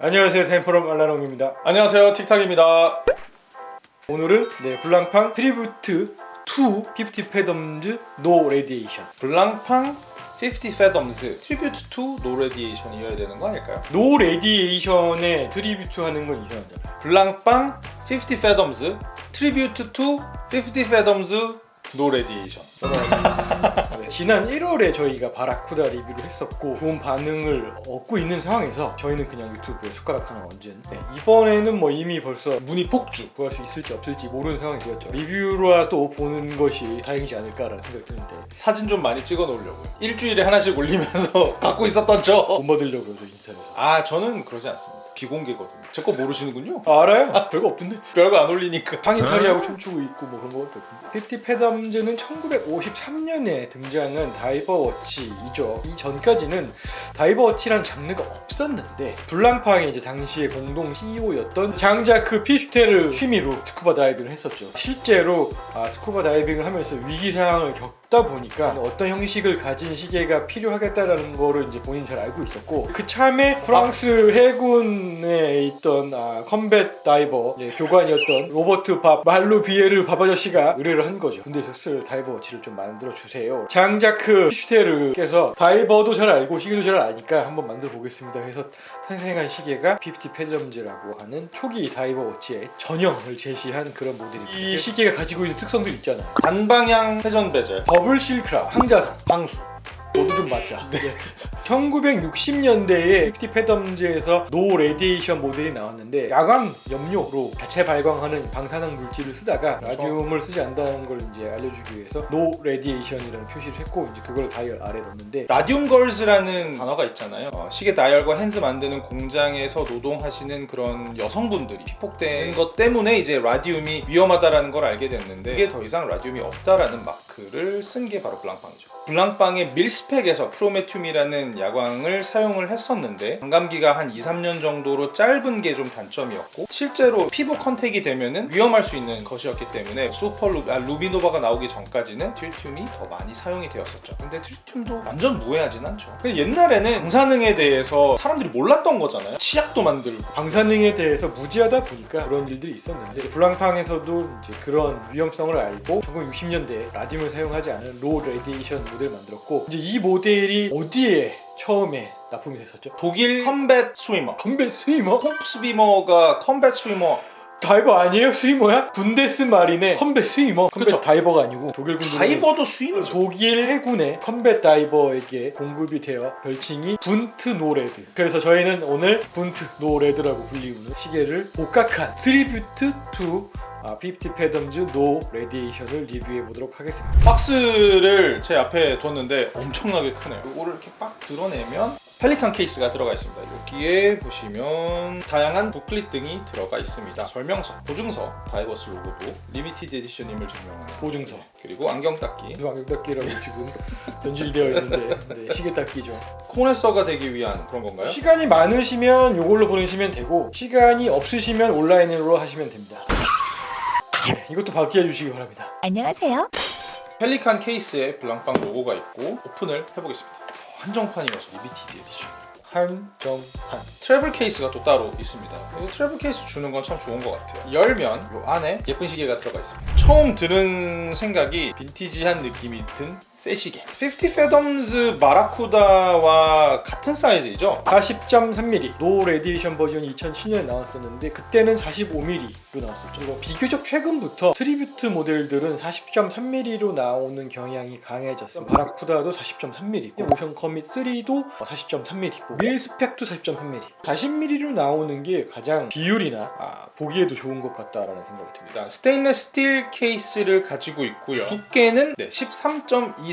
안녕하세요, 타임포럼 알라롱입니다. 안녕하세요, 틱탁입니다. 오늘은 블랑팡 트리뷰트 투 50 Fathoms No Radiation. 블랑팡 50 Fathoms 트리뷰트 투 노 레디에이션이어야 되는 거 아닐까요? 노 레디에이션에 트리뷰트 하는 건 이상하잖아요. 블랑팡 50 Fathoms 트리뷰트 투 50 Fathoms 노 레디에이션. 지난 1월에 저희가 바라쿠다 리뷰를 했었고 좋은 반응을 얻고 있는 상황에서 저희는 그냥 유튜브에 숟가락 하나 얹은 이번에는 이미 벌써 문이 폭주 구할 수 있을지 없을지 모르는 상황이 되었죠. 리뷰로라도 보는 것이 다행이지 않을까라는 생각이 드는데 사진 좀 많이 찍어 놓으려고요. 일주일에 하나씩 올리면서 갖고 있었던 저. 돈 받으려고 그러죠, 인스타에서. 아, 저는 그러지 않습니다. 비공개거든요. 제 거 모르시는군요. 알아요? 별거 없던데. 별거 안 올리니까. 방이탈이하고 춤추고 있고 그런 것도 없던데. 50 Fathoms 1953년에 등장한 다이버워치이죠. 이 전까지는 다이버워치란 장르가 없었는데 블랑팡이 이제 당시에 공동 CEO였던 장자크 피슈테르 취미로 스쿠버 다이빙을 했었죠. 실제로 스쿠버 다이빙을 하면서 위기 상황을 겪다 보니까 어떤 형식을 가진 시계가 필요하겠다라는 거를 이제 본인 잘 알고 있었고, 그 참에 프랑스 해군에 있던 컴뱃 다이버 교관이었던 로버트 말로 비에르 밥 아저씨가 의뢰를 한 거죠. 군대에서 쓸 다이버 워치를 좀 만들어 주세요. 장자크 슈테르께서 다이버도 잘 알고 시계도 잘 아니까 한번 만들어 보겠습니다 해서 탄생한 시계가 50 Fathoms라고 하는 초기 다이버 워치의 전형을 제시한 그런 모델입니다. 이 시계가 가지고 있는 특성들 있잖아요. 단방향 회전 베젤, 더블 실크랍, 항자성, 방수. 너도 좀 맞자. 1960년대에 50 Fathoms에서 노 레디에이션 모델이 나왔는데 야광 염료로 자체 발광하는 방사능 물질을 쓰다가 라듐을 쓰지 않는다는 걸 이제 알려주기 위해서 노 레디에이션이라는 표시를 했고 이제 그걸 다이얼 아래 넣는데, 라듐 걸즈라는 단어가 있잖아요. 시계 다이얼과 핸즈 만드는 공장에서 노동하시는 그런 여성분들이 피폭된 것 때문에 이제 라듐이 위험하다라는 걸 알게 됐는데, 이게 더 이상 라듐이 없다라는 마크를 쓴 게 바로 블랑팡이죠. 블랑팡의 밀스펙에서 프로메튬이라는 야광을 사용을 했었는데 반감기가 한 2-3년 정도로 짧은 게 좀 단점이었고, 실제로 피부 컨택이 되면은 위험할 수 있는 것이었기 때문에 루비노바가 나오기 전까지는 트리튬이 더 많이 사용이 되었었죠. 근데 트리튬도 완전 무해하진 않죠. 옛날에는 방사능에 대해서 사람들이 몰랐던 거잖아요. 치약도 만들고. 방사능에 대해서 무지하다 보니까 그런 일들이 있었는데 블랑팡에서도 이제 그런 위험성을 알고 1960년대에 라듐을 사용하지 않은 로 레디에이션 모델을 만들었고, 이제 이 모델이 어디에 처음에 납품이 됐었죠? 독일 컴뱃 스위머. 컴뱃 스위머? 홈스위머가 컴뱃 스위머. 다이버 아니에요? 스위머야? 분데스 마린의 컴뱃 스위머. 컴뱃 그쵸. 다이버가 아니고 독일 군대. 다이버도 스위머죠. 독일 해군의 컴뱃 다이버에게 공급이 되어 별칭이 분트 노레드. 그래서 저희는 오늘 분트 노레드라고 불리우는 시계를 복각한 트리뷰트 투 50 Fathoms No Radiation을 리뷰해 보도록 하겠습니다. 박스를 제 앞에 뒀는데 엄청나게 크네요. 이거를 이렇게 빡 드러내면 펠리칸 케이스가 들어가 있습니다. 여기에 보시면 다양한 북클릿 등이 들어가 있습니다. 설명서, 보증서, 다이버스 로고도 리미티드 에디션임을 증명하는 보증서. 그리고 안경 닦기. 안경 닦기라고 지금 변질되어 있는데 시계 닦기죠. 코네서가 되기 위한 그런 건가요? 시간이 많으시면 이걸로 보내시면 되고, 시간이 없으시면 온라인으로 하시면 됩니다. 이것도 바뀌어 주시기 바랍니다. 안녕하세요. 펠리칸 케이스에 블랑팡 로고가 있고 오픈을 해보겠습니다. 한정판이어서 리미티드 에디션. 한정판. 트래블 케이스가 또 따로 있습니다. 이 트래블 케이스 주는 건 참 좋은 것 같아요. 열면 이 안에 예쁜 시계가 들어가 있습니다. 처음 드는 생각이 빈티지한 느낌이 든 새 시계. 50 Fathoms 바라쿠다와 같은 사이즈이죠? 40.3mm 노 레디에이션 버전이 2007년에 나왔었는데 그때는 45mm로 나왔었죠. 비교적 최근부터 트리뷰트 모델들은 40.3mm로 나오는 경향이 강해졌어요. 바라쿠다도 40.3mm, 오션 커밋 3도 40.3mm고 밀스펙도 40.3mm. 40mm로 나오는 게 가장 비율이나 보기에도 좋은 것 같다라는 생각이 듭니다. 스테인리스 스틸 케이스를 가지고 있고요. 두께는 13.23mm.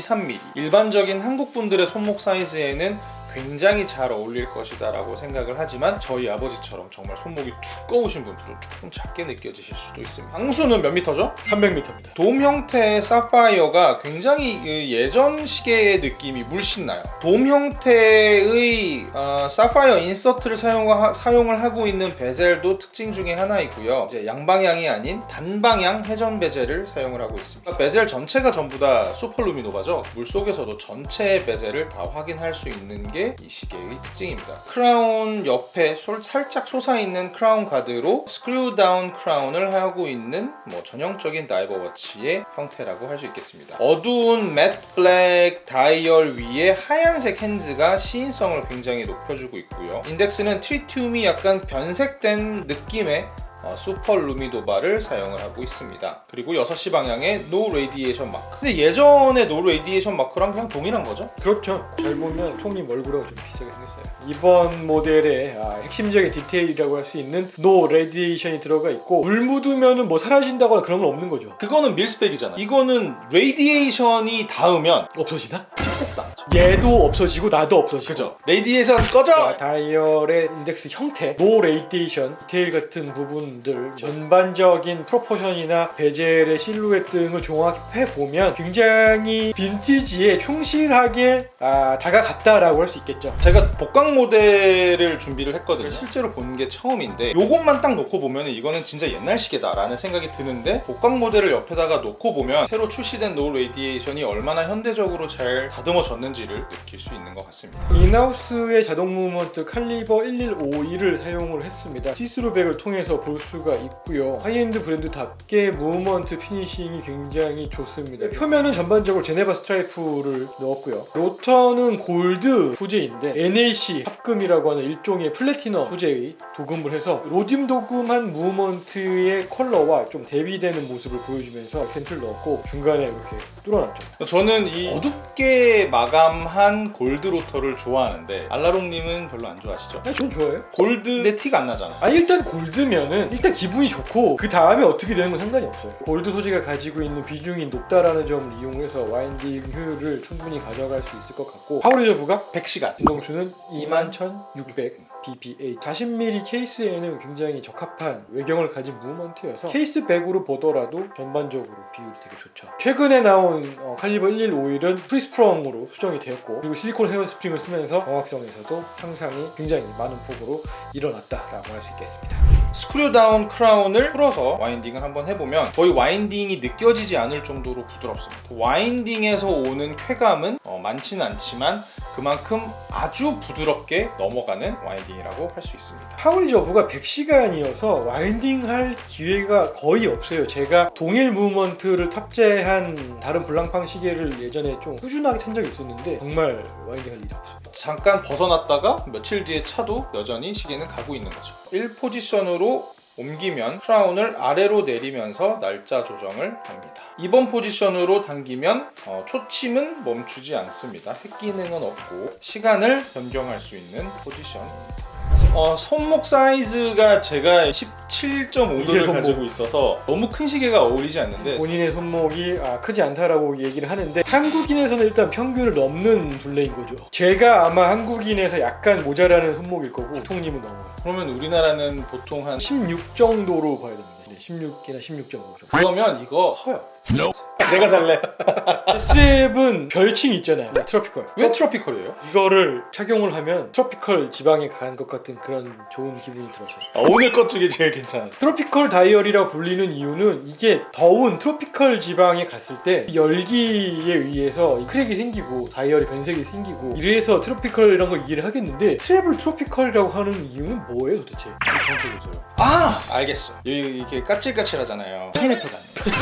일반적인 한국 분들의 손목 사이즈에는 굉장히 잘 어울릴 것이다 라고 생각을 하지만 저희 아버지처럼 정말 손목이 두꺼우신 분들은 조금 작게 느껴지실 수도 있습니다. 방수는 몇 미터죠? 300m입니다. 돔 형태의 사파이어가 굉장히 예전 시계의 느낌이 물씬 나요. 돔 형태의 사파이어 인서트를 사용을 하고 있는 베젤도 특징 중에 하나이고요. 이제 양방향이 아닌 단방향 회전 베젤을 사용을 하고 있습니다. 베젤 전체가 전부 다 슈퍼루미노바죠. 물속에서도 전체의 베젤을 다 확인할 수 있는 게 게 이 시계의 특징입니다. 크라운 옆에 살짝 솟아있는 크라운 가드로 스크류 다운 크라운을 하고 있는 전형적인 다이버 워치의 형태라고 할 수 있겠습니다. 어두운 맷 블랙 다이얼 위에 하얀색 핸즈가 시인성을 굉장히 높여주고 있고요. 인덱스는 트리튬이 약간 변색된 느낌의 슈퍼 루미도바를 사용을 하고 있습니다. 그리고 6시 방향에 노 레디에이션 마크. 근데 예전에 노 레디에이션 마크랑 그냥 동일한 거죠? 그렇죠. 잘 보면 통님 얼굴하고 좀 비슷하게 생겼어요. 이번 모델의 핵심적인 디테일이라고 할 수 있는 노 레디에이션이 들어가 있고, 물 묻으면 뭐 사라진다거나 그런 건 없는 거죠. 그거는 밀스펙이잖아. 이거는 레디에이션이 닿으면 없어지나? 픽폭당하죠. 얘도 없어지고 나도 없어지고. 그죠? 레디에이션 꺼져! 다이얼의 인덱스 형태, 노 레디에이션, 디테일 같은 부분들, 전반적인 프로포션이나 베젤의 실루엣 등을 종합해 보면 굉장히 빈티지에 충실하게 다가갔다라고 할 수 있겠죠. 제가 복강 모델을 준비를 했거든요. 실제로 본 게 처음인데 요것만 딱 놓고 보면 이거는 진짜 옛날 시계다라는 생각이 드는데, 복강 모델을 옆에다가 놓고 보면 새로 출시된 노 레디에이션이 얼마나 현대적으로 잘 다듬어졌는지를 느낄 수 있는 것 같습니다. 인하우스의 자동 무브먼트 칼리버 1152를 사용을 했습니다. 시스루백을 통해서 볼 수가 있고요. 하이엔드 브랜드답게 무브먼트 피니싱이 굉장히 좋습니다. 표면은 전반적으로 제네바 스트라이프를 넣었고요. 로터는 골드 소재인데 NAC 합금이라고 하는 일종의 플래티넘 소재의 도금을 해서 로듐 도금한 무브먼트의 컬러와 좀 대비되는 모습을 보여주면서 액센트를 넣었고, 중간에 이렇게 뚫어놨죠. 저는 이 어둡게 마감한 골드 로터를 좋아하는데 알라롱님은 별로 안 좋아하시죠? 전 좋아해요. 골드인데 티가 안 나잖아요. 일단 골드면은 일단 기분이 좋고, 그 다음에 어떻게 되는 건 상관이 없어요. 골드 소재가 가지고 있는 비중이 높다라는 점을 이용해서 와인딩 효율을 충분히 가져갈 수 있을 것 같고, 파워 리저브가 100시간, 진동수는 21,600 bpa. 40mm 케이스에는 굉장히 적합한 외경을 가진 무브먼트여서 케이스 백으로 보더라도 전반적으로 비율이 되게 좋죠. 최근에 나온 칼리버 1151은 프리스프렁으로 수정이 되었고, 그리고 실리콘 헤어 스프링을 쓰면서 정확성에서도 향상이 굉장히 많은 폭으로 일어났다라고 할 수 있겠습니다. 스크류 다운 크라운을 풀어서 와인딩을 한번 해보면 거의 와인딩이 느껴지지 않을 정도로 부드럽습니다. 와인딩에서 오는 쾌감은 많지는 않지만 그만큼 아주 부드럽게 넘어가는 와인딩이라고 할 수 있습니다. 파워 리저브가 100시간이어서 와인딩 할 기회가 거의 없어요. 제가 동일 무브먼트를 탑재한 다른 블랑팡 시계를 예전에 좀 꾸준하게 탄 적이 있었는데 정말 와인딩 할 일이 없습니다. 잠깐 벗어났다가 며칠 뒤에 차도 여전히 시계는 가고 있는 거죠. 1포지션으로 옮기면 크라운을 아래로 내리면서 날짜 조정을 합니다. 2번 포지션으로 당기면 초침은 멈추지 않습니다. 핵 기능은 없고 시간을 변경할 수 있는 포지션입니다. 손목 사이즈가 제가 17.5도를 가지고 있어서 너무 큰 시계가 어울리지 않는데, 본인의 손목이 크지 않다라고 얘기를 하는데 한국인에서는 일단 평균을 넘는 둘레인 거죠. 제가 아마 한국인에서 약간 모자라는 손목일 거고, 통님은 넘어요. 그러면 우리나라는 보통 한 16 정도로 봐야 됩니다. 16이나 16.5 정도. 그러면 이거 커요. 내가 살래. 스트랩은 별칭이 있잖아요. 트로피컬. 왜 트로피컬이에요? 이거를 착용을 하면 트로피컬 지방에 간 것 같은 그런 좋은 기분이 들어서. 오늘 것 중에 제일 괜찮아요. 트로피컬 다이얼이라고 불리는 이유는 이게 더운 트로피컬 지방에 갔을 때 열기에 의해서 크랙이 생기고 다이얼이 변색이 생기고, 이래서 트로피컬 이런 걸 이해를 하겠는데, 스트랩을 트로피컬이라고 하는 이유는 뭐예요 도대체? 저한테 보세요. 알겠어. 이렇게 까칠까칠하잖아요. 파인애플 같은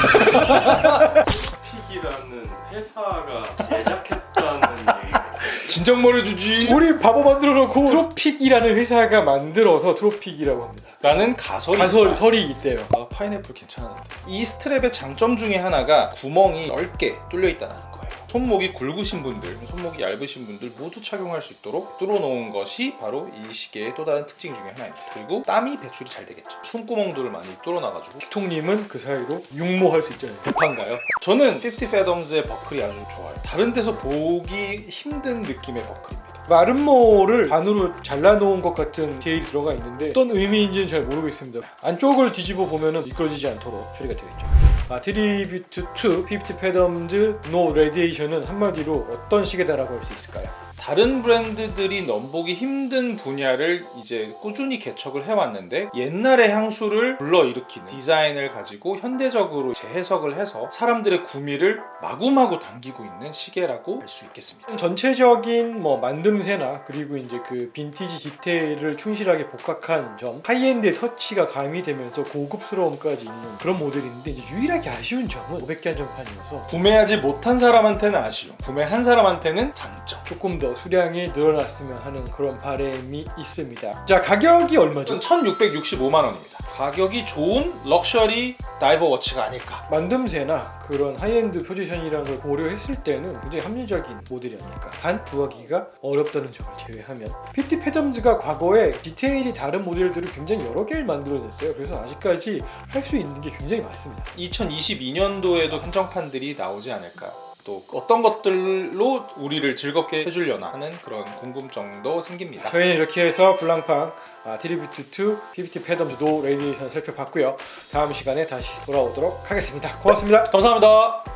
픽이라는 회사가 제작했다는 얘기가 진작 말해주지. 우리 바보 만들어 놓고 트로픽이라는 회사가 만들어서 트로픽이라고 합니다. 라는 가설이 있대요. 파인애플 괜찮은데. 이 스트랩의 장점 중에 하나가 구멍이 넓게 뚫려 있다는 거예요. 손목이 굵으신 분들, 손목이 얇으신 분들 모두 착용할 수 있도록 뚫어놓은 것이 바로 이 시계의 또 다른 특징 중에 하나입니다. 그리고 땀이 배출이 잘 되겠죠. 숨구멍들을 많이 뚫어놔가지고. 틱통님은 그 사이로 육모할 수 있잖아요. 대판가요? 저는 50 Fathoms 버클이 아주 좋아요. 다른 데서 보기 힘든 느낌의 버클입니다. 마름모를 반으로 잘라놓은 것 같은 디테일이 들어가 있는데 어떤 의미인지는 잘 모르겠습니다. 안쪽을 뒤집어 보면 미끄러지지 않도록 처리가 되겠죠. 트리뷰트 2 50 Fathoms No Radiation은 한마디로 어떤 시계다라고 할 수 있을까요? 다른 브랜드들이 넘보기 힘든 분야를 이제 꾸준히 개척을 해왔는데 옛날의 향수를 불러일으키는 디자인을 가지고 현대적으로 재해석을 해서 사람들의 구미를 마구마구 당기고 있는 시계라고 할 수 있겠습니다. 전체적인 뭐 만듦새나 그리고 이제 그 빈티지 디테일을 충실하게 복각한 점, 하이엔드의 터치가 가미되면서 고급스러움까지 있는 그런 모델인데 이제 유일하게 아쉬운 점은 500개 한정판이어서 구매하지 못한 사람한테는 아쉬움, 구매한 사람한테는 장점. 조금 더 수량이 늘어났으면 하는 그런 바람이 있습니다. 자, 가격이 얼마죠? 1665만 원입니다. 가격이 좋은 럭셔리 다이버 워치가 아닐까. 만듦새나 그런 하이엔드 포지션이라는 걸 고려했을 때는 굉장히 합리적인 모델이 아닐까. 단 구하기가 어렵다는 점을 제외하면 피프티 패덤즈가 과거에 디테일이 다른 모델들을 굉장히 여러 개를 만들어냈어요. 그래서 아직까지 할 수 있는 게 굉장히 많습니다. 2022년도에도 한정판들이 나오지 않을까. 또 어떤 것들로 우리를 즐겁게 해주려나 하는 그런 궁금증도 생깁니다. 저희는 이렇게 해서 블랑팡 트리뷰트 투 피프티 패덤즈 노 레디에이션 살펴봤고요. 다음 시간에 다시 돌아오도록 하겠습니다. 고맙습니다. 감사합니다.